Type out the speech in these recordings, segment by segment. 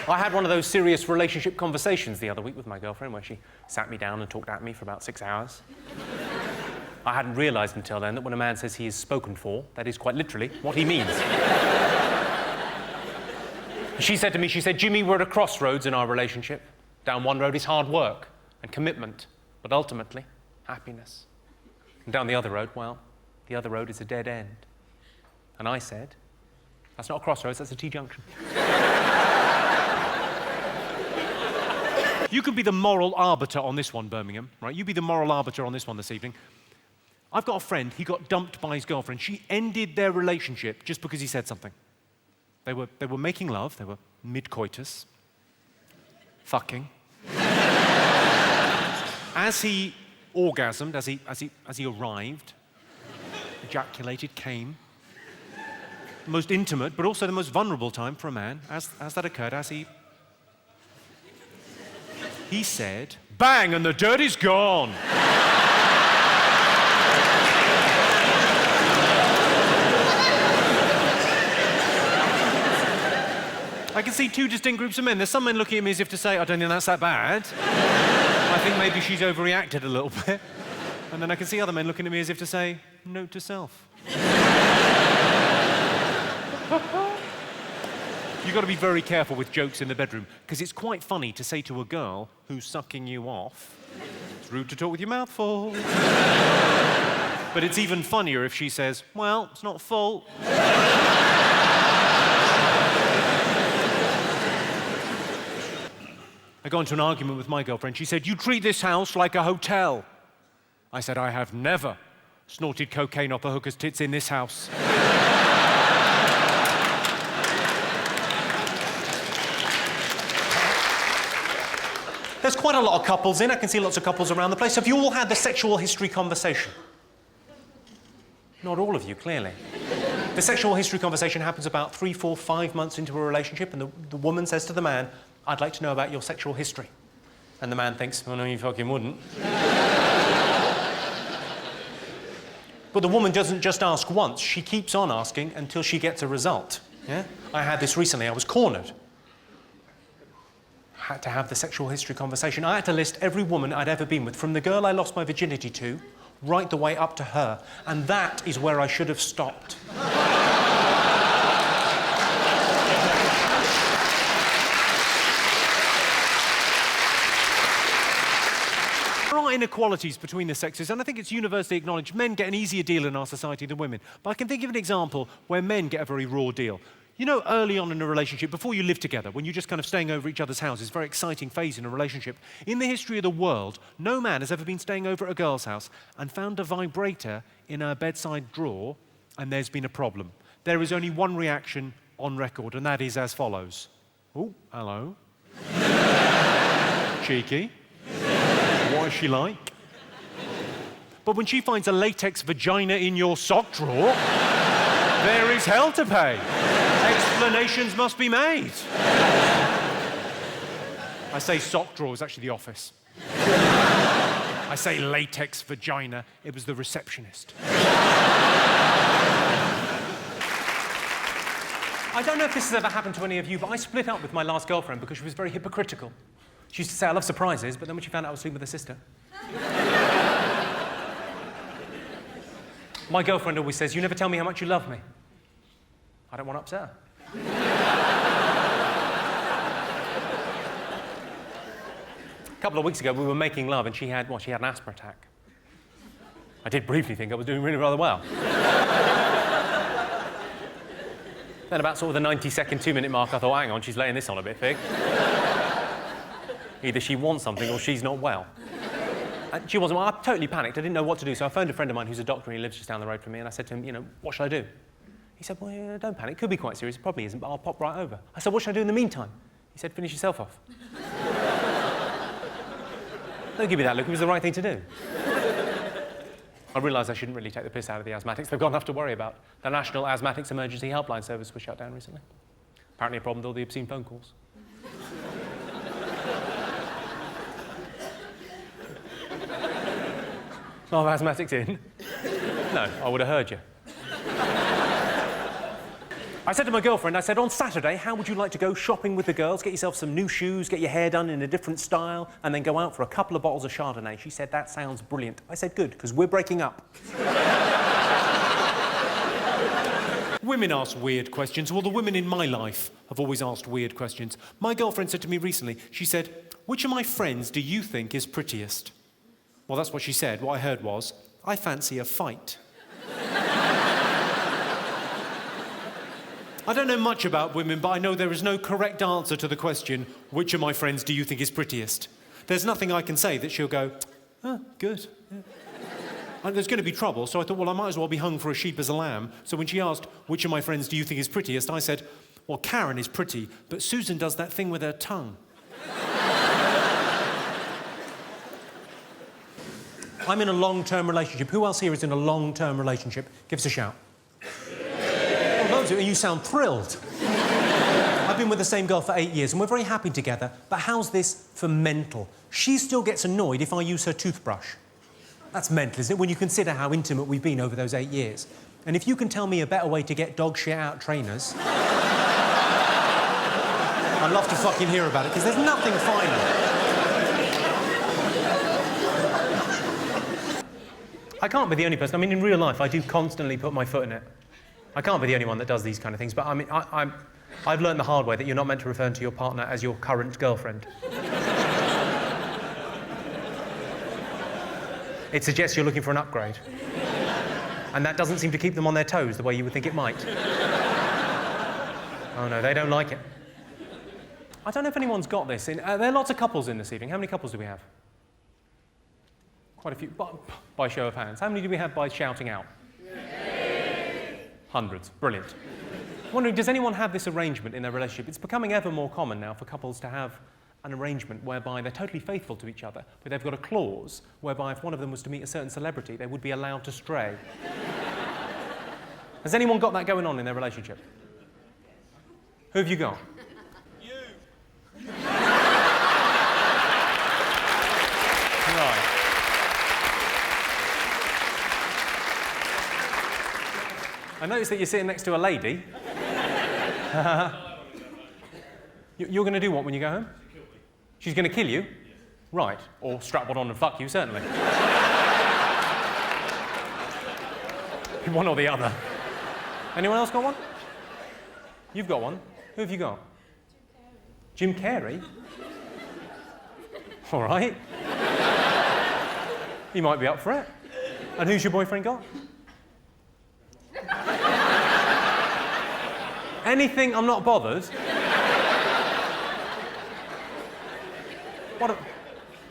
I had one of those serious relationship conversations the other week with my girlfriend where she sat me down and talked at me for about 6 hours. I hadn't realised until then that when a man says he is spoken for, that is quite literally what he means. She said to me, Jimmy, we're at a crossroads in our relationship. Down one road is hard work and commitment, but ultimately, happiness. And down the other road, well, the other road is a dead end. And I said, that's not a crossroads, that's a T-junction. You can be the moral arbiter on this one, Birmingham, right? You be the moral arbiter on this one this evening. I've got a friend, he got dumped by his girlfriend. She ended their relationship just because he said something. They were making love, they were mid-coitus, fucking. As he orgasmed, as he arrived, ejaculated, came, the most intimate, but also the most vulnerable time for a man, as that occurred, he said, bang, and the dirt is gone. I can see two distinct groups of men. There's some men looking at me as if to say, I don't think that's that bad. I think maybe she's overreacted a little bit. And then I can see other men looking at me as if to say, note to self. You've got to be very careful with jokes in the bedroom, because it's quite funny to say to a girl who's sucking you off, it's rude to talk with your mouth full. But it's even funnier if she says, well, it's not full. I got into an argument with my girlfriend. She said, you treat this house like a hotel. I said, I have never snorted cocaine off a hooker's tits in this house. There's quite a lot of couples in. I can see lots of couples around the place. Have you all had the sexual history conversation? Not all of you, clearly. The sexual history conversation happens about 3, 4, 5 months into a relationship, and the woman says to the man, I'd like to know about your sexual history. And the man thinks, oh, no, you fucking wouldn't. But the woman doesn't just ask once. She keeps on asking until she gets a result. Yeah? I had this recently. I was cornered. I had to have the sexual history conversation. I had to list every woman I'd ever been with, from the girl I lost my virginity to, right the way up to her. And that is where I should have stopped. There are inequalities between the sexes, and I think it's universally acknowledged. Men get an easier deal in our society than women. But I can think of an example where men get a very raw deal. You know, early on in a relationship, before you live together, when you're just kind of staying over each other's houses, very exciting phase in a relationship. In the history of the world, no man has ever been staying over at a girl's house and found a vibrator in her bedside drawer, and there's been a problem. There is only one reaction on record, and that is as follows. Oh, hello. Cheeky. What is she like? But when she finds a latex vagina in your sock drawer, there is hell to pay. Explanations must be made. I say sock drawer, it's actually the office. I say latex vagina, it was the receptionist. I don't know if this has ever happened to any of you, but I split up with my last girlfriend because she was very hypocritical. She used to say, I love surprises, but then when she found out I was sleeping with her sister. My girlfriend always says, you never tell me how much you love me. I don't want to upset her. A couple of weeks ago, we were making love, and she had an asthma attack. I did briefly think I was doing really rather well. Then about sort of the 90-second, 2-minute mark, I thought, hang on, she's laying this on a bit, Fig. Either she wants something or she's not well. And she wasn't well. I totally panicked. I didn't know what to do, so I phoned a friend of mine who's a doctor, and he lives just down the road from me, and I said to him, you know, what should I do? He said, well, yeah, don't panic. It could be quite serious. It probably isn't, but I'll pop right over. I said, what should I do in the meantime? He said, finish yourself off. Don't give me that look. It was the right thing to do. I realised I shouldn't really take the piss out of the asthmatics. They've got enough to worry about. The National Asthmatics Emergency Helpline Service was shut down recently. Apparently a problem with all the obscene phone calls. Oh, asthmatics in? No, I would have heard you. I said to my girlfriend, I said, on Saturday, how would you like to go shopping with the girls, get yourself some new shoes, get your hair done in a different style, and then go out for a couple of bottles of Chardonnay? She said, that sounds brilliant. I said, good, because we're breaking up. Women ask weird questions. Well, the women in my life have always asked weird questions. My girlfriend said to me recently, she said, which of my friends do you think is prettiest? Well, that's what she said. What I heard was, I fancy a fight. I don't know much about women, but I know there is no correct answer to the question, which of my friends do you think is prettiest? There's nothing I can say that she'll go, oh, good. Yeah. And there's going to be trouble, so I thought, well, I might as well be hung for a sheep as a lamb. So when she asked, which of my friends do you think is prettiest, I said, well, Karen is pretty, but Susan does that thing with her tongue. I'm in a long-term relationship. Who else here is in a long-term relationship? Give us a shout. You sound thrilled. I've been with the same girl for 8 years and we're very happy together, but how's this for mental? She still gets annoyed if I use her toothbrush. That's mental, isn't it, when you consider how intimate we've been over those 8 years? And if you can tell me a better way to get dog shit out trainers, I'd love to fucking hear about it, because there's nothing finer. I can't be the only person. I mean, in real life, I do constantly put my foot in it. I can't be the only one that does these kind of things, but I mean, I've learned the hard way that you're not meant to refer to your partner as your current girlfriend. It suggests you're looking for an upgrade. And that doesn't seem to keep them on their toes the way you would think it might. Oh no, they don't like it. I don't know if anyone's got this. There are lots of couples in this evening. How many couples do we have? Quite a few. By show of hands. How many do we have by shouting out? Hundreds. Brilliant. I'm wondering, does anyone have this arrangement in their relationship? It's becoming ever more common now for couples to have an arrangement whereby they're totally faithful to each other, but they've got a clause whereby if one of them was to meet a certain celebrity, they would be allowed to stray. Has anyone got that going on in their relationship? Who have you got? You. Right. I noticed that you're sitting next to a lady. You're going to do what when you go home? She's going to kill you? Right. Or strap one on and fuck you, certainly. One or the other. Anyone else got one? You've got one. Who have you got? Jim Carrey. All right. He might be up for it. And who's your boyfriend got? Anything, I'm not bothered. What?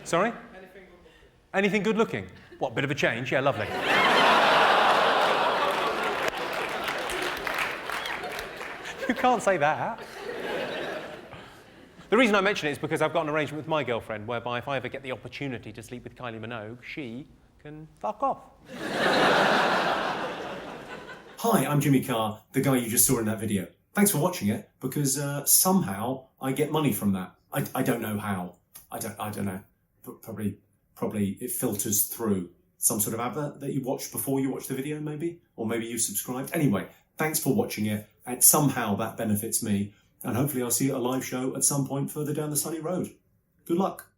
Sorry? Anything good looking. What, bit of a change? Yeah, lovely. You can't say that. The reason I mention it is because I've got an arrangement with my girlfriend whereby if I ever get the opportunity to sleep with Kylie Minogue, she can fuck off. Hi, I'm Jimmy Carr, the guy you just saw in that video. Thanks for watching it, because somehow I get money from that. I don't know how. I don't know. But probably it filters through some sort of advert that you watched before you watched the video, maybe? Or maybe you subscribed. Anyway, thanks for watching it. And somehow that benefits me. And hopefully I'll see you at a live show at some point further down the sunny road. Good luck.